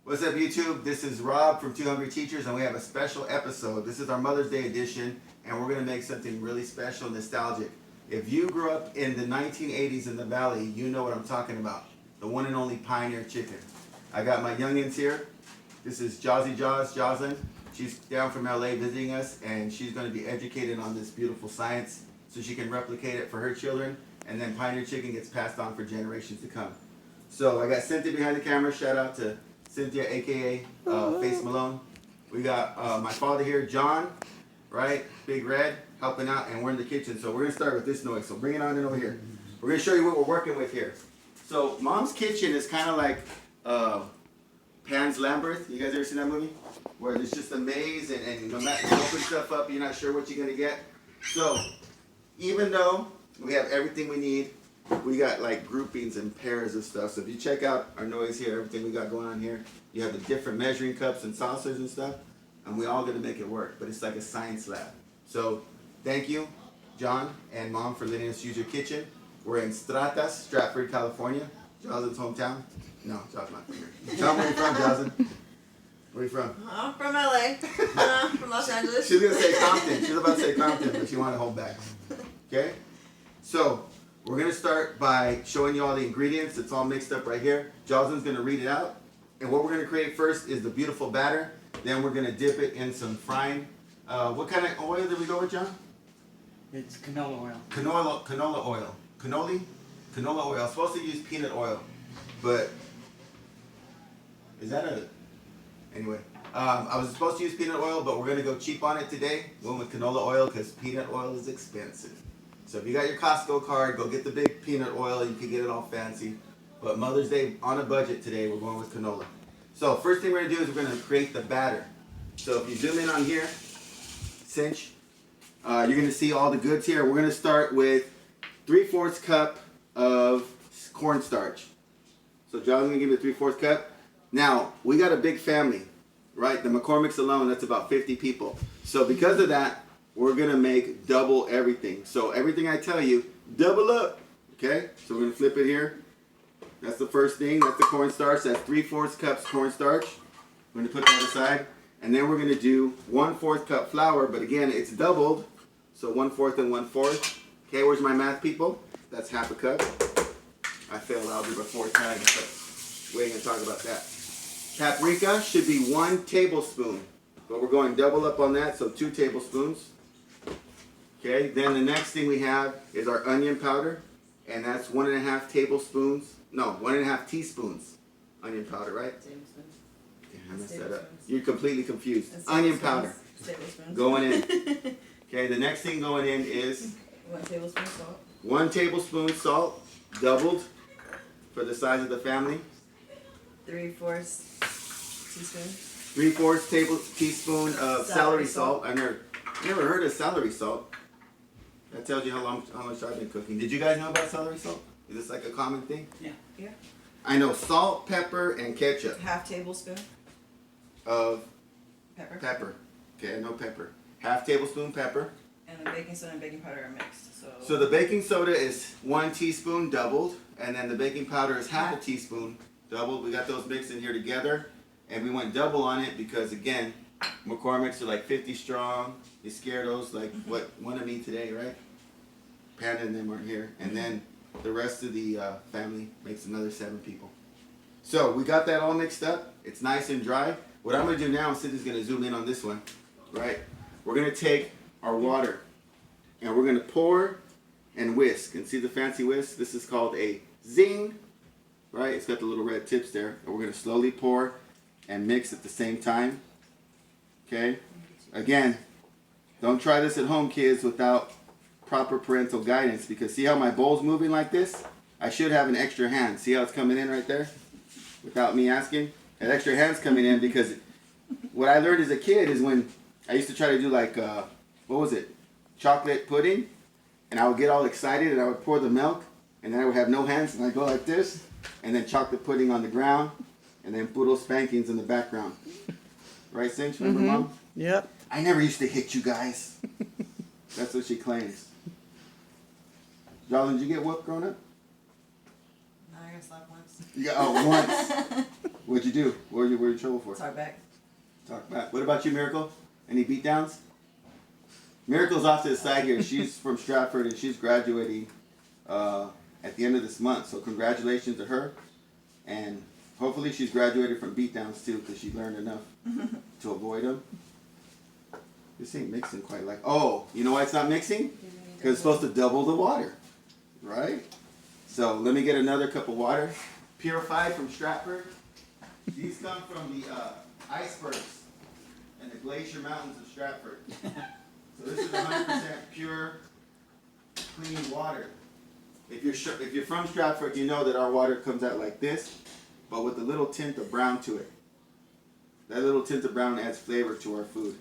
What's up, YouTube? This is Rob from Two Hungry Teachers, and we have a special episode. This is our Mother's Day edition, and we're going to make something really special, nostalgic. If you grew up in the 1980s in the Valley, you know what I'm talking about. The one and only Pioneer Chicken. I got my youngins here. This is Jazzy Jaws, Jocelyn. She's down from LA visiting us, and she's going to be educated on this beautiful science so she can replicate it for her children, and then Pioneer Chicken gets passed on for generations to come. So I got Cynthia behind the camera. Shout out to Cynthia, aka Face Malone. We got my father here, John, right? Big Red, helping out, and we're in the kitchen. So we're gonna start with this noise. So bring it on in over here. We're gonna show you what we're working with here. So Mom's Kitchen is kind of like Pan's Labyrinth. You guys ever seen that movie? Where there's just a maze, and no matter you open stuff up, you're not sure what you're gonna get. So even though we have everything we need, we got like groupings and pairs of stuff. So if you check out our noise here, everything we got going on here, you have the different measuring cups and saucers and stuff, and we all gonna make it work. But it's like a science lab. So thank you, John and Mom, for letting us use your kitchen. We're in Stratas, Stratford, California. Jocelyn's hometown. No, Jocelyn's not from here. John, where are you from, Jocelyn? Where are you from? I'm from LA. From Los Angeles. She's gonna say Compton. She's about to say Compton, but she wanted to hold back. Okay? So we're gonna start by showing you all the ingredients. It's all mixed up right here. Jocelyn's gonna read it out. And what we're gonna create first is the beautiful batter. Then we're gonna dip it in some frying. What kind of oil did we go with, John? It's canola oil. Canola oil. Canola oil. I was supposed to use peanut oil, but is that a... Anyway, I was supposed to use peanut oil, but we're gonna go cheap on it today. Went with canola oil because peanut oil is expensive. So if you got your Costco card, go get the big peanut oil. You can get it all fancy. But Mother's Day on a budget today, we're going with canola. So first thing we're gonna do is we're gonna create the batter. So if you zoom in on here, cinch, you're gonna see all the goods here. We're gonna start with 3/4 cup of cornstarch. So John's gonna give you a 3/4 cup. Now, we got a big family, right? The McCormick's alone, that's about 50 people. So because of that, we're gonna make double everything. So everything I tell you, double up, okay? So we're gonna flip it here. That's the first thing, that's the cornstarch. That's 3/4 cups cornstarch. We're gonna put that aside. And then we're gonna do 1/4 cup flour, but again, it's doubled. So 1/4 and 1/4. Okay, where's my math people? That's half a cup. I failed algebra 4 times, but we ain't gonna talk about that. Paprika should be 1 tablespoon, but we're going double up on that, so 2 tablespoons. Okay, then the next thing we have is our onion powder, and that's 1.5 tablespoons. No, 1.5 teaspoons onion powder, right? Tablespoons. Yeah, I messed that up. Tablespoons. You're completely confused. It's Onion tablespoons. powder Tablespoons. going in. Okay, the next thing going in is 1 tablespoon salt. 1 tablespoon salt, doubled for the size of the family. 3/4 teaspoon. 3/4 teaspoon of celery Celery salt. salt. I've never heard of celery salt. That tells you how much I've been cooking. Did you guys know about celery salt? Is this like a common thing? Yeah. Yeah. I know salt, pepper, and ketchup 1/2 tablespoon of pepper. pepper. Okay, I know pepper. 1/2 tablespoon pepper. And the baking soda and baking powder are mixed. So the baking soda is 1 teaspoon doubled, and then the baking powder is 1/2 teaspoon doubled. We got those mixed in here together, and we went double on it because again, McCormick's are like 50 strong. You scare those like what one of me today, right? Panda and them aren't here, and then the rest of the family makes another 7 people. So we got that all mixed up. It's nice and dry. What I'm gonna do now, Cindy's gonna zoom in on this one, right? We're gonna take our water, and we're gonna pour and whisk. And see the fancy whisk? This is called a zing, right? It's got the little red tips there. And we're gonna slowly pour and mix at the same time. Okay? Again, don't try this at home, kids, without proper parental guidance, because see how my bowl's moving like this? I should have an extra hand. See how it's coming in right there? Without me asking? That extra hand's coming in because what I learned as a kid is when I used to try to do like, what was it? Chocolate pudding. And I would get all excited and I would pour the milk, and then I would have no hands and I'd go like this, and then chocolate pudding on the ground, and then puro spankings in the background. Right, Cinch? Remember, Mom? Yep. I never used to hit you guys. That's what she claims. Darling, did you get whooped growing up? No, I got slapped once. You got, oh, once. What'd you do? What were you in trouble for? Talk back. Talk back. What about you, Miracle? Any beatdowns? Miracle's off to the side here. She's from Stratford and she's graduating at the end of this month. So congratulations to her. And hopefully she's graduated from beatdowns too, because she learned enough to avoid them. This ain't mixing quite like. Oh, you know why it's not mixing? Because it's supposed to double the water, right? So let me get another cup of water, purified from Stratford. These come from the icebergs and the glacier mountains of Stratford. So this is 100% pure, clean water. If you're from Stratford, you know that our water comes out like this, but with a little tint of brown to it. That little tint of brown adds flavor to our food,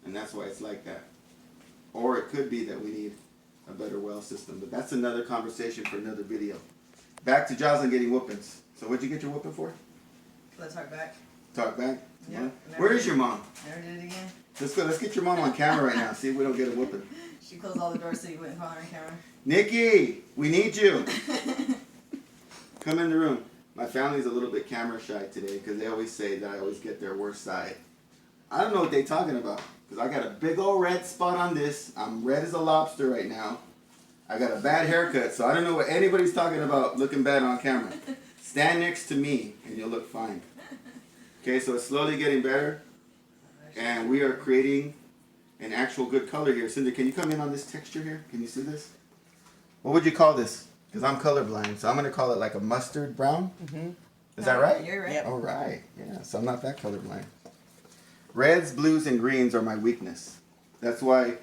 and that's why it's like that. Or it could be that we need a better well system, but that's another conversation for another video. Back to Jocelyn getting whoopings. So what'd you get your whooping for? Let's talk back. Talk back? Yeah. Where is your mom? Never did it again. Let's go. Let's get your mom on camera right now. See if we don't get a whooping. She closed all the doors so you wouldn't call her on camera. Nikki, we need you. Come in the room. My family's a little bit camera shy today because they always say that I always get their worst side. I don't know what they're talking about because I got a big old red spot on this. I'm red as a lobster right now. I got a bad haircut, so I don't know what anybody's talking about looking bad on camera. Stand next to me and you'll look fine. Okay, so it's slowly getting better. And we are creating an actual good color here. Cindy, can you come in on this texture here? Can you see this? What would you call this? Because I'm colorblind, so I'm going to call it like a mustard brown. Mm-hmm. Is that right? You're right. Yep. All right. Yeah, so I'm not that colorblind. Reds, blues, and greens are my weakness. That's why,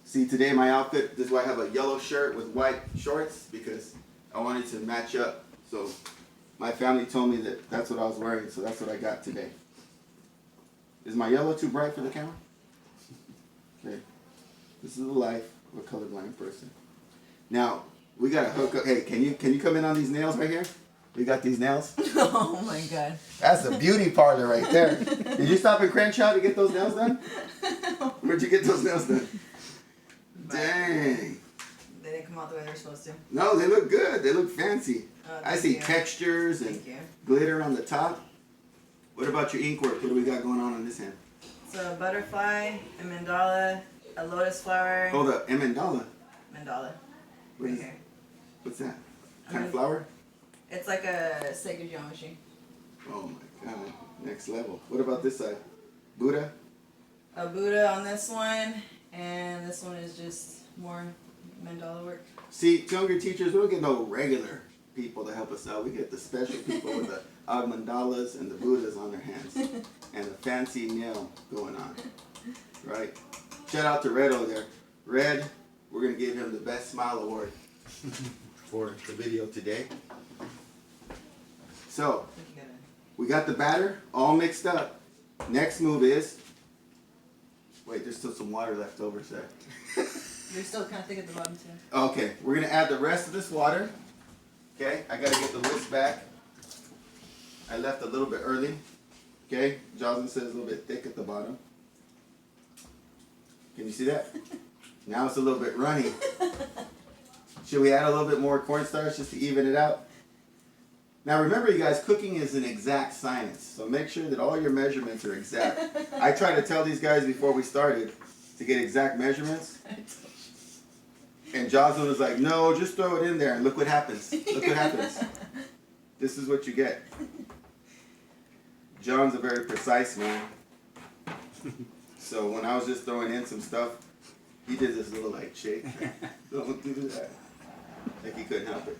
see today my outfit, this is why I have a yellow shirt with white shorts, because I wanted to match up. So my family told me that that's what I was wearing, so that's what I got today. Is my yellow too bright for the camera? Okay. This is the life of a colorblind person. Now, we got to hook up. Hey, can you come in on these nails right here? We got these nails. Oh my god. That's a beauty parlor right there. Did you stop in Crenshaw to get those nails done? Where'd you get those nails done? Dang. They didn't come out the way they're supposed to. No, they look good. They look fancy. I Thank see you. textures and Thank you. glitter on the top. What about your ink work? What do we got going on this hand? So a butterfly, a mandala, a lotus flower. Hold up, Mandala. Mandala. What Right is, here. what's that? Kind of flower? It's like a sacred geometry. Oh my god, next level. What about this side? Buddha? A Buddha on this one, and this one is just more mandala work. See, younger teachers, we don't get no regular people to help us out. We get the special people with the mandalas and the Buddhas on their hands and a fancy nail going on, right? Shout out to Red over there. Red, we're going to give him the Best Smile Award for the video today. So, I think you gotta. we got the batter all mixed up. Next move is, wait, there's still some water left over, sir. You're still kind of thick at the bottom too. Okay, we're going to add the rest of this water. Okay, I got to get the whisk back. I left a little bit early. Okay, Jocelyn says a little bit thick at the bottom. Can you see that? Now it's a little bit runny. Should we add a little bit more cornstarch just to even it out? Now remember you guys, cooking is an exact science. So make sure that all your measurements are exact. I tried to tell these guys before we started to get exact measurements. And Jocelyn was like, no, just throw it in there and look what happens. Look what happens. This is what you get. John's a very precise man. So when I was just throwing in some stuff, he did this little like shake. Don't do that. Like he couldn't help it.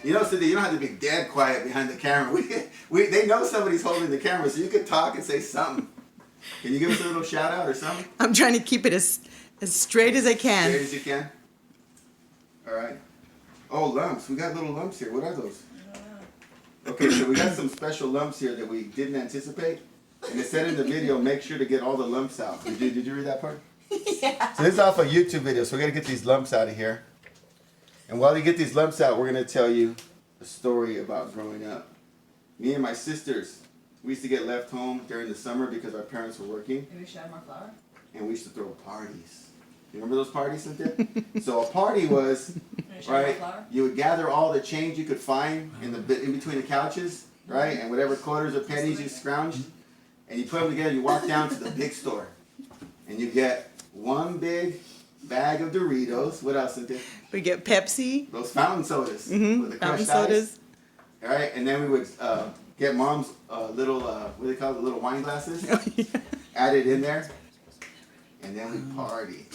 You know, Cindy, you don't have to be dead quiet behind the camera. They know somebody's holding the camera, so you could talk and say something. Can you give us a little shout out or something? I'm trying to keep it as straight as I can. Straight as you can. All right. Oh, lumps. We got little lumps here. What are those? Okay, so we got some special lumps here that we didn't anticipate. And it said in the video, make sure to get all the lumps out. Did you read that part? Yeah. So this is off a YouTube video, so we got to get these lumps out of here. And while you get these lumps out, we're going to tell you a story about growing up. Me and my sisters, we used to get left home during the summer because our parents were working. Maybe we should add more flour. And we used to throw parties. You remember those parties, Cynthia? So a party was, Maybe we should add more right, flour. you would gather all the change you could find in between the couches, right? And whatever quarters or pennies you scrounged, and you put them together. You walk down to the big store, and you get one big bag of Doritos. What else, Cynthia? We get Pepsi. Those fountain sodas with the Fountain crushed ice. sodas. All right, and then we would get mom's little what do they call it? Little wine glasses. Add it in there, and then we party.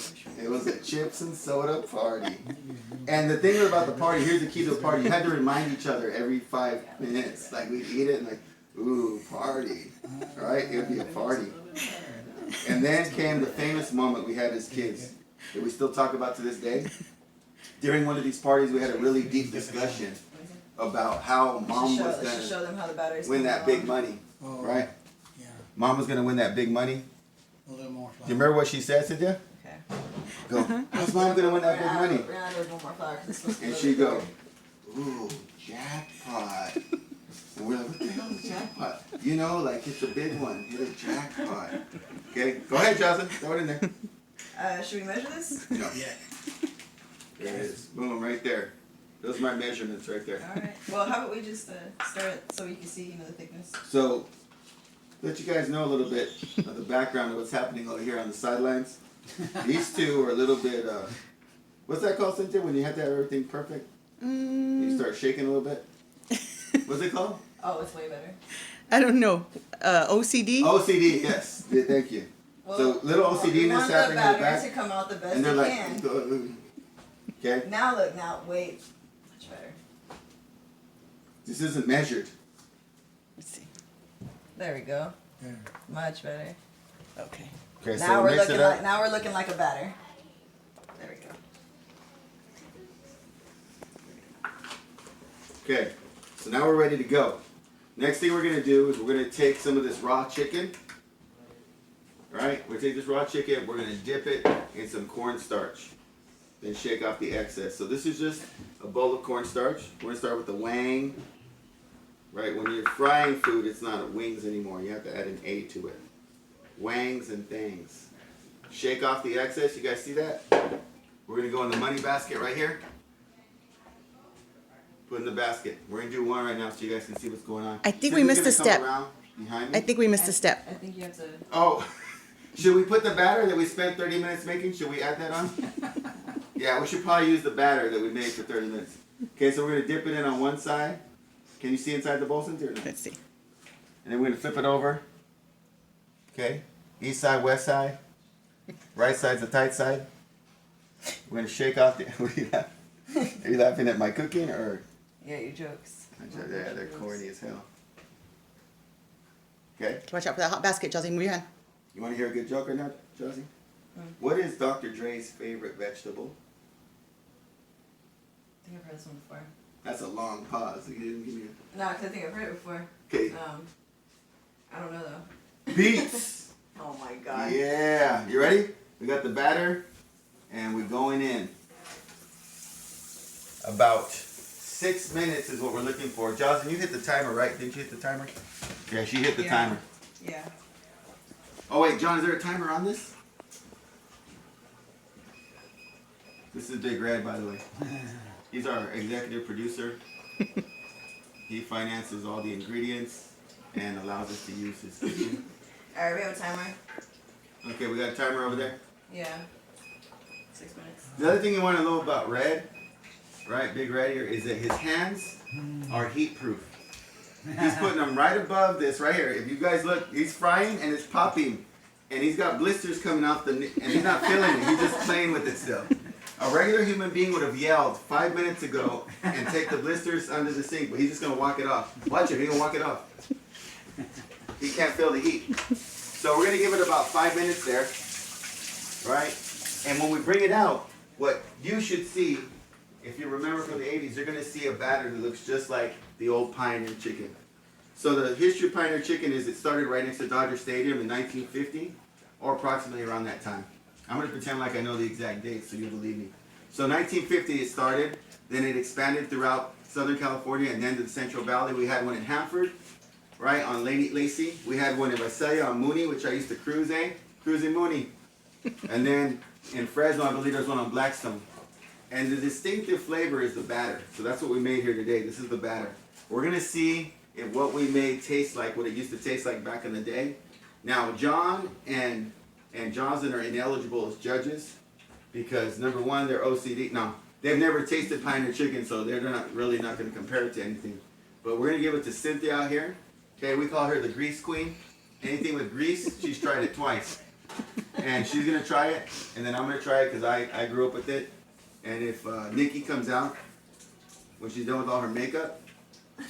It was a chips and soda party. And the thing about the party, here's the key to the party: you had to remind each other every 5 minutes. Like we'd eat it and like, ooh, party, right? It would be a party. And then came the famous moment we had as kids that we still talk about to this day. During one of these parties, we had a really deep discussion about how mom was Let's show gonna them how the batteries win come that along. big money, Oh, right? Yeah, Mom was gonna win that big money. a little more Do you remember what she said, Cynthia? Okay. Go. How's mom gonna win that big money? We're gonna do one more flower 'cause it's supposed to be And a she little go, bigger. ooh, jackpot. And we're like, what the hell is jackpot? You know, like it's a big one. Hit a jackpot. Okay, go ahead, Jocelyn. Throw it in there. Should we measure this? No. Yeah. There it is. Boom, right there. Those are my measurements right there. All right. Well, how about we just start it so we can see, the thickness. So, let you guys know a little bit of the background of what's happening over here on the sidelines. These two are a little bit, what's that called, Cynthia, when you have to have everything perfect? You start shaking a little bit? What's it called? Oh, it's way better. I don't know. OCD? OCD, yes. Yeah, thank you. So, little we OCD-ness want happening the in the batter to back. come out the best And they're it like, can. okay, Now look, wait. Much better. this isn't measured. Let's see. There we go. There. Much better. Okay. Okay, Now so we're mix looking it up. like we're looking like a batter. There we go. Okay, so now we're ready to go. Next thing we're gonna do is we're gonna take some of this raw chicken. Right? We're gonna take this raw chicken, we're gonna dip it in some cornstarch. Then shake off the excess. So this is just a bowl of cornstarch. We're gonna start with the wang. Right? When you're frying food, it's not wings anymore. You have to add an A to it. Wangs and things. Shake off the excess. You guys see that? We're gonna go in the money basket right here. Put in the basket. We're gonna do one right now so you guys can see what's going on. I think we Cindy's missed a gonna step. come around behind me. I think we missed a step. I think you have to. Oh, should we put the batter that we spent 30 minutes making? Should we add that on? Yeah, we should probably use the batter that we made for 30 minutes. Okay, so we're gonna dip it in on one side. Can you see inside the bowl, Cynthia, or no? Let's see. And then we're gonna flip it over. Okay, east side, west side. Right side's the tight side. We're gonna shake off the. Are you laughing at my cooking or? Yeah, your jokes. Yeah, they're corny as hell. Okay, Watch out for that hot basket, Chelsea. Move your hand. you want to hear a good joke or not, Josie? What is Dr. Dre's favorite vegetable? I think I've heard this one before. That's a long pause. You didn't give me No, 'cause I think I've heard it before. Okay. I don't know though. beets. Oh my god. Yeah, you ready? We got the batter, and we're going in. About 6 minutes is what we're looking for. Jocelyn, you hit the timer, right? Didn't you hit the timer? Yeah, she hit the Yeah. timer. Yeah. Oh wait, John, is there a timer on this? This is Big Red, by the way. He's our executive producer. He finances all the ingredients and allows us to use his kitchen. Alright, we have a timer. Okay, we got a timer over there. Yeah. 6 minutes. The other thing you want to know about Red, right, Big Red here, is that his hands are heat proof. He's putting them right above this right here. If you guys look, he's frying and it's popping. And he's got blisters coming off and he's not feeling it. He's just playing with it still. A regular human being would have yelled 5 minutes ago and take the blisters under the sink, but he's just gonna walk it off. Watch it, he's gonna walk it off. He can't feel the heat. So we're gonna give it about 5 minutes there, right? And when we bring it out, what you should see, if you remember from the 80s, you're gonna see a batter that looks just like the old Pioneer chicken. So the history of Pioneer chicken is it started right next to Dodger Stadium in 1950, or approximately around that time. I'm gonna pretend like I know the exact date so you'll believe me. So 1950 it started, then it expanded throughout Southern California and then to the Central Valley. We had one in Hanford, right, on Lady Lacey. We had one in Visalia on Mooney, which I used to cruise in Mooney. And then in Fresno, I believe there's one on Blackstone. And the distinctive flavor is the batter. So that's what we made here today. This is the batter. We're gonna see if what we made tastes like what it used to taste like back in the day. Now, John and Johnson are ineligible as judges because number one, they're OCD. No, they've never tasted Pioneer chicken, so they're not really not going to compare it to anything. But we're going to give it to Cynthia out here. Okay, we call her the grease queen. Anything with grease, she's tried it twice. And she's going to try it, and then I'm going to try it because I grew up with it. And if Nikki comes out, when she's done with all her makeup,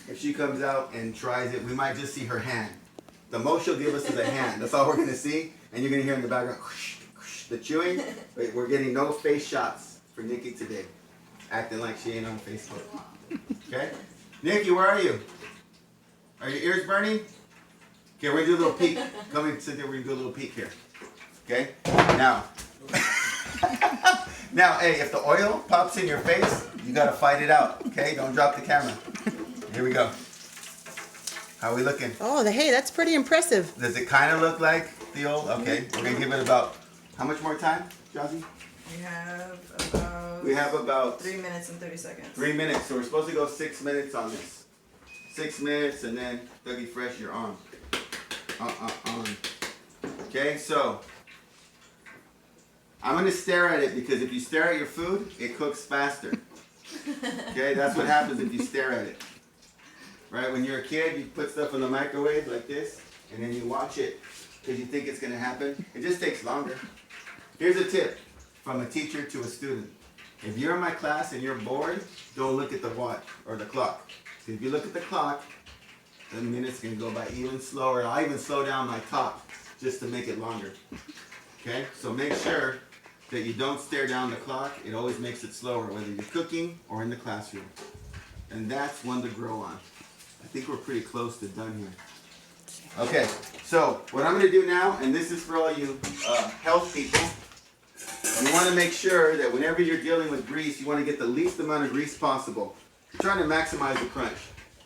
if she comes out and tries it, we might just see her hand. The most she'll give us is a hand. That's all we're going to see. And you're going to hear in the background, whoosh, whoosh, the chewing. But we're getting no face shots for Nikki today. Acting like she ain't on Facebook. Okay? Nikki, where are you? Are your ears burning? Okay, we're going to do a little peek. Come in, Cynthia, we're going to do a little peek here. Okay? Now. Now, hey, if the oil pops in your face, you got to fight it out. Okay? Don't drop the camera. Here we go. How are we looking? Oh, hey, that's pretty impressive. Does it kind of look like the old? Okay, we're gonna give it about how much more time, Jazzy? We have about 3 minutes and 30 seconds. 3 minutes. So we're supposed to go 6 minutes on this. 6 minutes, and then Dougie Fresh, you're on. On. Okay, so I'm gonna stare at it because if you stare at your food, it cooks faster. Okay, that's what happens if you stare at it. Right, when you're a kid, you put stuff in the microwave like this, and then you watch it because you think it's going to happen. It just takes longer. Here's a tip from a teacher to a student. If you're in my class and you're bored, don't look at the watch or the clock. So if you look at the clock, the minutes can go by even slower. I'll even slow down my talk just to make it longer. Okay, so make sure that you don't stare down the clock. It always makes it slower, whether you're cooking or in the classroom. And that's one to grow on. I think we're pretty close to done here. Okay, so what I'm going to do now, and this is for all you health people, you want to make sure that whenever you're dealing with grease, you want to get the least amount of grease possible. You're trying to maximize the crunch.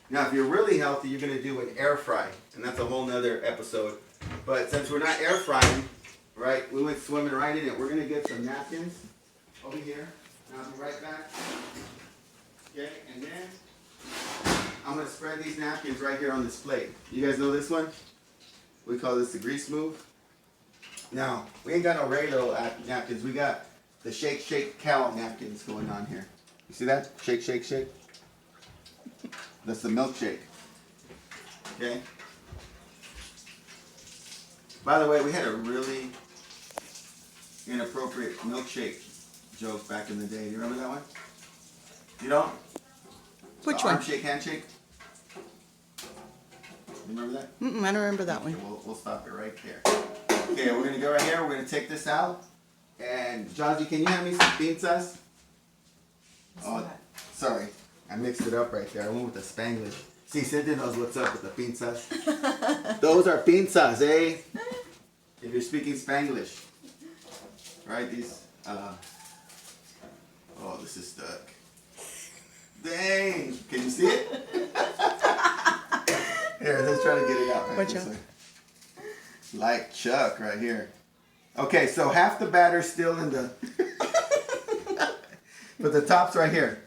Now, if you're really healthy, you're going to do an air fry, and that's a whole nother episode. But since we're not air frying, right, we went swimming right in it. We're going to get some napkins over here, and I'll be right back. Okay, and then I'm going to spread these napkins right here on this plate. You guys know this one? We call this the grease move. Now, we ain't got no regular napkins. We got the shake, shake, cow napkins going on here. You see that? Shake, shake, shake. That's the milkshake. Okay? By the way, we had a really inappropriate milkshake joke back in the day. Do you remember that one? You don't? Which The one? arm shake, handshake. You remember that? I don't remember that Okay, one. we'll stop it right there. Okay, we're gonna go right here. We're gonna take this out. And Jazzy, can you hand me some pinzas? Oh, sorry, I mixed it up right there. I went with the Spanglish. See, Cynthia knows what's up with the pinzas. Those are pinzas, eh? If you're speaking Spanglish, right? These. Oh, this is stuck. Dang! Can you see it? Here, let's try to get it out. Right Watch this out. way. Like Chuck right here. Okay, so half the batter's still in the... but the top's right here.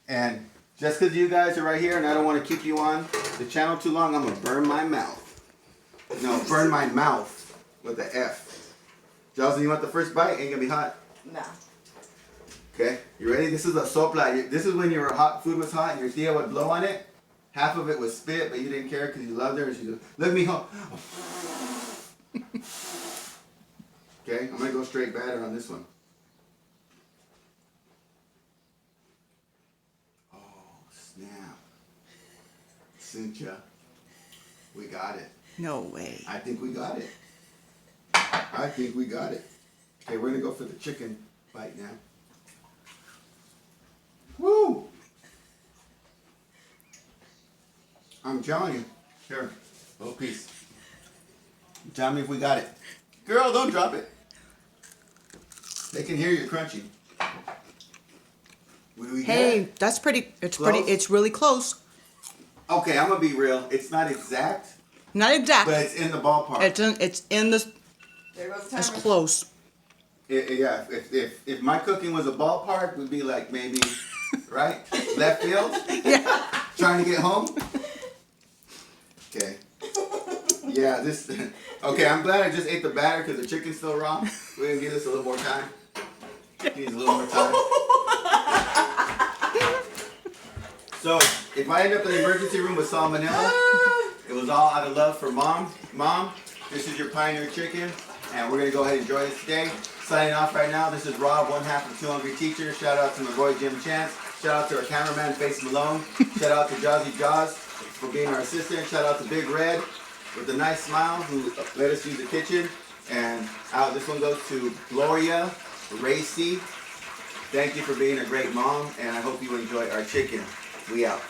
And just because you guys are right here and I don't want to keep you on the channel too long, I'm going to burn my mouth. No, burn my mouth with the F. Jocelyn, you want the first bite? Ain't going to be hot. No. Okay, you ready? This is a sopla. This is when your hot food was hot and your tia would blow on it. Half of it was spit, but you didn't care because you loved her. And she goes, "Let me home." Okay, I'm gonna go straight batter on this one. Oh snap, Cynthia, we got it. No way. I think we got it. I think we got it. Okay, we're gonna go for the chicken bite now. Woo! I'm telling you. Here, little piece. Tell me if we got it. Girl, don't drop it. They can hear you crunching. What do we Hey, get? that's pretty. It's Close? pretty. It's really close. Okay, I'm gonna be real. It's not exact, Not exact. but it's in the ballpark. It's in the. There goes the It's timer. close. Yeah, if my cooking was a ballpark, we'd be like maybe, right? Left field? Yeah. Trying to get home? Okay. Yeah, this. Okay, I'm glad I just ate the batter because the chicken's still raw. We're gonna give this a little more time. Needs a little more time. So, if I end up in the emergency room with salmonella, it was all out of love for mom. Mom, this is your Pioneer chicken, and we're gonna go ahead and enjoy this today. Signing off right now. This is Rob, one half of Two Hungry Teachers. Shout out to my boy Jim Chance. Shout out to our cameraman Face Malone. Shout out to Jazzy Jaws for being our assistant. Shout out to Big Red with a nice smile who let us use the kitchen. And this one goes to Gloria Racy. Thank you for being a great mom, and I hope you enjoy our chicken. We out.